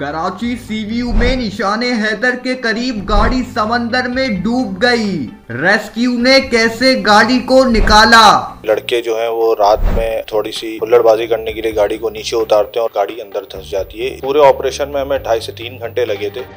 Karachi sea view में निशाने हैदर के करीब गाड़ी समंदर में डूब गई। रेस्क्यू ने कैसे गाड़ी को निकाला। लड़के जो हैं वो रात में थोड़ी सी हुल्लड़बाजी करने के लिए गाड़ी को नीचे उतारते हैं और गाड़ी अंदर धंस जाती है। पूरे ऑपरेशन में हमें 2.5 से 3 घंटे लगे थे।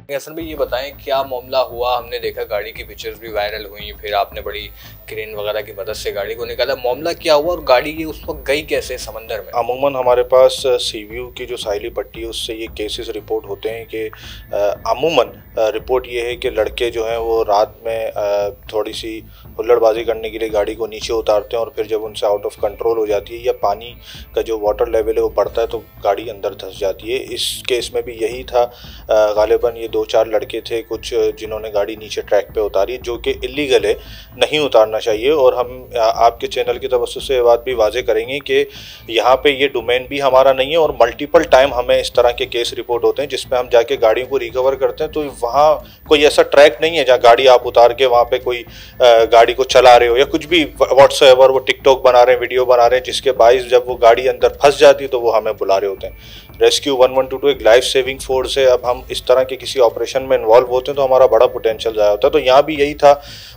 हसन भाई, ये बताएं क्या मामला हुआ। हमने देखा गाड़ी की पिक्चर्स भी वायरल हुई, फिर आपने बड़ी क्रेन वगैरह की मदद से गाड़ी को निकाला। मामला क्या हुआ और गाड़ी ये उस वक्त गई कैसे समंदर में? अमूमन हमारे पास सीव्यू की जो साहिली पट्टी है उससे ये केसेस रिपोर्ट होते हैं कि अमूमन रिपोर्ट ये है कि लड़के जो हैं वो रात में थोड़ी सी हुल्लड़बाजी करने के लिए गाड़ी को नीचे उतारते हैं और फिर जब उनसे आउट ऑफ कंट्रोल हो जाती है या पानी का जो वाटर लेवल है वो बढ़ता है तो गाड़ी अंदर धंस जाती है। इस केस में भी यही था। गालिबन ये 2-4 लड़के थे कुछ जिन्होंने गाड़ी नीचे ट्रैक पे उतारी, जो कि इलीगल है, नहीं उतारना चाहिए। और हम आपके चैनल की तरफ से ये बात भी वाजे करेंगे कि यहाँ पे ये डोमेन भी हमारा नहीं है और मल्टीपल टाइम हमें इस तरह के केस रिपोर्ट होते हैं जिसमें हम जाके गाड़ियों को रिकवर करते हैं। तो वहाँ कोई ऐसा ट्रैक नहीं है जहाँ गाड़ी आप उतार के वहाँ पे कोई गाड़ी को चला रहे हो या कुछ भी व्हाट्सएवर वो टिकटॉक बना रहे हैं, वीडियो बना रहे हैं, जिसके बाइस जब वो गाड़ी अंदर फंस जाती है तो वो हमें बुला रहे होते हैं। रेस्क्यू 1122 एक लाइफ सेविंग फोर्स है। अब हम इस तरह के किसी ऑपरेशन में इन्वॉल्व होते हैं तो हमारा बड़ा पोटेंशियल ज़ाया होता है। तो यहाँ भी यही था,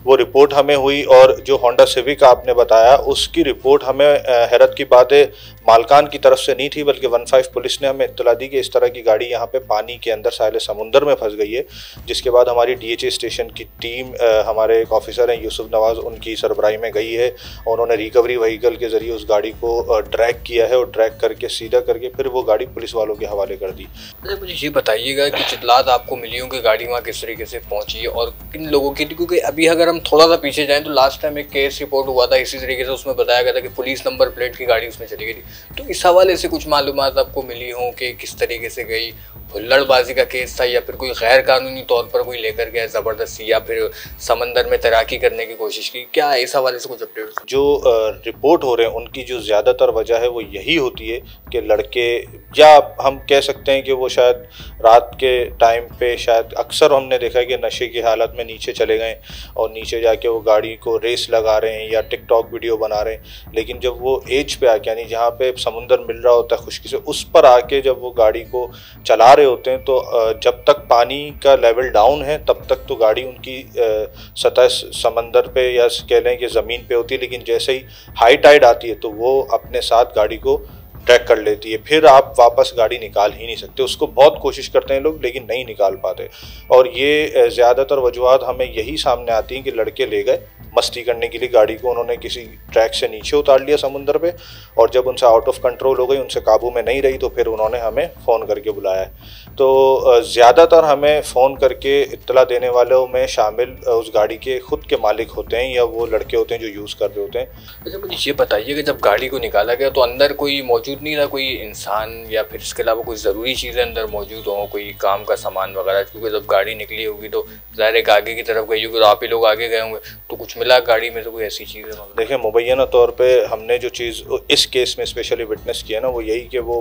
वो रिपोर्ट हमें हुई और जो होंडा सिविक आपने बताया उसकी रिपोर्ट हमें हैरत की बात है मालकान की तरफ से नहीं थी, बल्कि 15 पुलिस ने हमें इत्तला दी कि इस तरह की गाड़ी यहाँ पे पानी के अंदर साहिल समुंदर में फंस गई है। जिसके बाद हमारी DHA स्टेशन की टीम, हमारे एक ऑफिसर हैं यूसुफ नवाज, उनकी सरबराही में गई है और उन्होंने रिकवरी व्हीकल के ज़रिए उस गाड़ी को ड्रैग किया है और ड्रैग करके सीधा करके फिर वो गाड़ी पुलिस वालों के हवाले कर दी। मुझे ये बताइएगा कि इत्तलात आपको मिली हों कि गाड़ी वहाँ किस तरीके से पहुँची है और किन लोगों की, क्योंकि अभी अगर हम थोड़ा सा पीछे जाएँ तो लास्ट टाइम एक केस रिपोर्ट हुआ था इसी तरीके से, उसमें बताया गया था कि पुलिस नंबर प्लेट की गाड़ी उसमें चली गई थी। तो इस हवाले से कुछ मालूमात आपको मिली हों कि किस तरीके से गई, हुल्लड़बाजी का केस था या फिर कोई गैर कानूनी तौर पर कोई लेकर गया ज़बरदस्ती या फिर समंदर में तैराकी करने की कोशिश की, क्या इस हवाले से कुछ अपडेट? जो रिपोर्ट हो रहे हैं उनकी जो ज़्यादातर वजह है वो यही होती है कि लड़के, या हम कह सकते हैं कि वो शायद रात के टाइम पे शायद अक्सर हमने देखा है कि नशे की हालत में नीचे चले गए और नीचे जाके वो गाड़ी को रेस लगा रहे हैं या टिकटॉक वीडियो बना रहे हैं। लेकिन जब वो एज पे आके, यानी जहाँ पे समुंदर मिल रहा होता है खुश्की से, उस पर आके जब वो गाड़ी को चला रहे होते हैं तो जब तक पानी का लेवल डाउन है तब तक तो गाड़ी उनकी सतह समंदर पे या कह लें कि ज़मीन पे होती है। लेकिन जैसे ही हाई टाइड आती है तो वो अपने साथ गाड़ी को ट्रैक कर लेती है, फिर आप वापस गाड़ी निकाल ही नहीं सकते। उसको बहुत कोशिश करते हैं लोग लेकिन नहीं निकाल पाते। और ये ज़्यादातर वजूहात हमें यही सामने आती हैं कि लड़के ले गए मस्ती करने के लिए गाड़ी को, उन्होंने किसी ट्रैक से नीचे उतार लिया समुंदर पे और जब उनसे आउट ऑफ कंट्रोल हो गई, उनसे काबू में नहीं रही तो फिर उन्होंने हमें फ़ोन करके बुलाया है। तो ज़्यादातर हमें फ़ोन करके इत्तला देने वालों में शामिल उस गाड़ी के ख़ुद के मालिक होते हैं या वो लड़के होते हैं जो यूज़ कर रहे होते हैं। अच्छा, मुझे ये बताइए कि जब गाड़ी को निकाला गया तो अंदर कोई मौजूद नहीं था, कोई इंसान या फिर इसके अलावा कोई ज़रूरी चीज़ें अंदर मौजूद हों, कोई काम का सामान वगैरह? क्योंकि जब गाड़ी निकली होगी तो ज़ाहिर है आगे की तरफ गई होगी तो आप ही लोग आगे गए होंगे, तो कुछ मिला गाड़ी में तो कोई ऐसी चीज़ है? देखिए, मुबैना तौर पे हमने जो चीज़ इस केस में स्पेशली विटनेस किया ना वो यही कि वो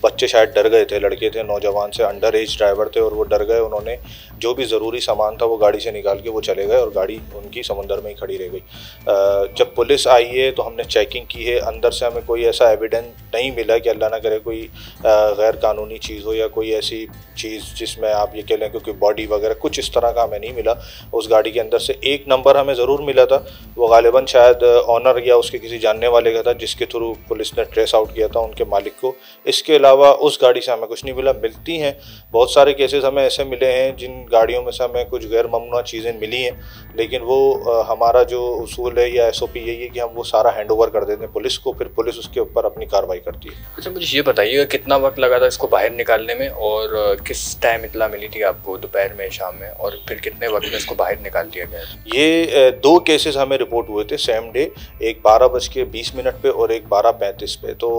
बच्चे शायद डर गए थे, लड़के थे, नौजवान से, अंडर एज ड्राइवर थे और वो डर गए। उन्होंने जो भी ज़रूरी सामान था वो गाड़ी से निकाल के वो चले गए और गाड़ी उनकी समंदर में ही खड़ी रह गई। जब पुलिस आई है तो हमने चेकिंग की है, अंदर से हमें कोई ऐसा एविडेंस नहीं मिला कि अल्लाह ना करे कोई गैर कानूनी चीज़ हो या कोई ऐसी चीज़ जिसमें आप ये कह लें क्योंकि बॉडी वगैरह कुछ इस तरह का हमें नहीं मिला। उस गाड़ी के अंदर से एक नंबर हमें ज़रूर मिला था, वो गालिबन शायद ऑनर या उसके किसी जानने वाले का था जिसके थ्रू पुलिस ने ट्रेस आउट किया था उनके मालिक को। इसके अलावा उस गाड़ी से हमें कुछ नहीं मिला। मिलती हैं बहुत सारे केसेस हमें ऐसे मिले हैं जिन गाड़ियों में से हमें कुछ गैर ममनुआ चीज़ें मिली हैं, लेकिन वो हमारा जो उसूल है या SOP यही है कि हम वो सारा हैंड ओवर कर देते हैं पुलिस को, फिर पुलिस उसके ऊपर अपनी कार्रवाई करती है। अच्छा, मुझे ये बताइएगा कितना वक्त लगा था इसको बाहर निकालने में और किस टाइम इत्तला मिली थी आपको, दोपहर में, शाम में, और फिर कितने वक्त में इसको बाहर निकाल दिया गया? ये 2 केसेस हमें रिपोर्ट हुए थे सेम डे, एक 12:20 पे और एक 12:35 पे। तो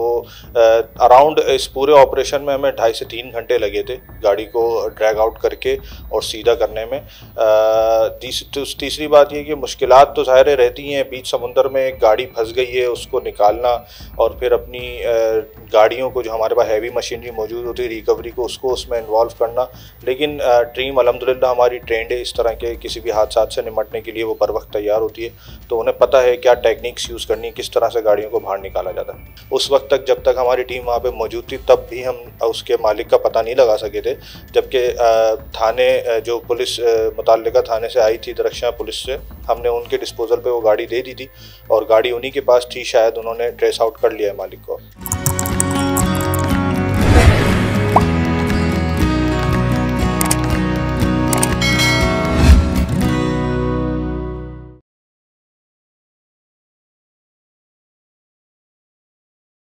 अराउंड इस पूरे ऑपरेशन में हमें 2.5 से 3 घंटे लगे थे गाड़ी को ड्रैग आउट करके और सीधा करने में। तीसरी बात ये कि मुश्किलात तो ज़ाहिर रहती हैं, बीच समुंदर में एक गाड़ी फंस गई है, उसको निकालना और फिर अपनी गाड़ियों को, जो हमारे पास हैवी मशीनरी मौजूद होती है रिकवरी को, उसको उसमें इन्वॉल्व करना। लेकिन टीम अल्हम्दुलिल्लाह हमारी ट्रेंड है इस तरह के किसी भी हादसा से निपटने के लिए, वो बर वक्त तैयार होती है। तो उन्हें पता है क्या टेक्निक्स यूज़ करनी, किस तरह से गाड़ियों को बाहर निकाला जाता है। उस वक्त तक जब तक हमारी टीम वहाँ पे मौजूद थी तब भी हम उसके मालिक का पता नहीं लगा सके थे, जबकि थाने जो पुलिस मुतल्लिका थाने से आई थी, दरख्शां पुलिस से, हमने उनके डिस्पोजल पे वो गाड़ी दे दी थी और गाड़ी उन्हीं के पास थी, शायद उन्होंने ट्रेस आउट कर लिया है मालिक को।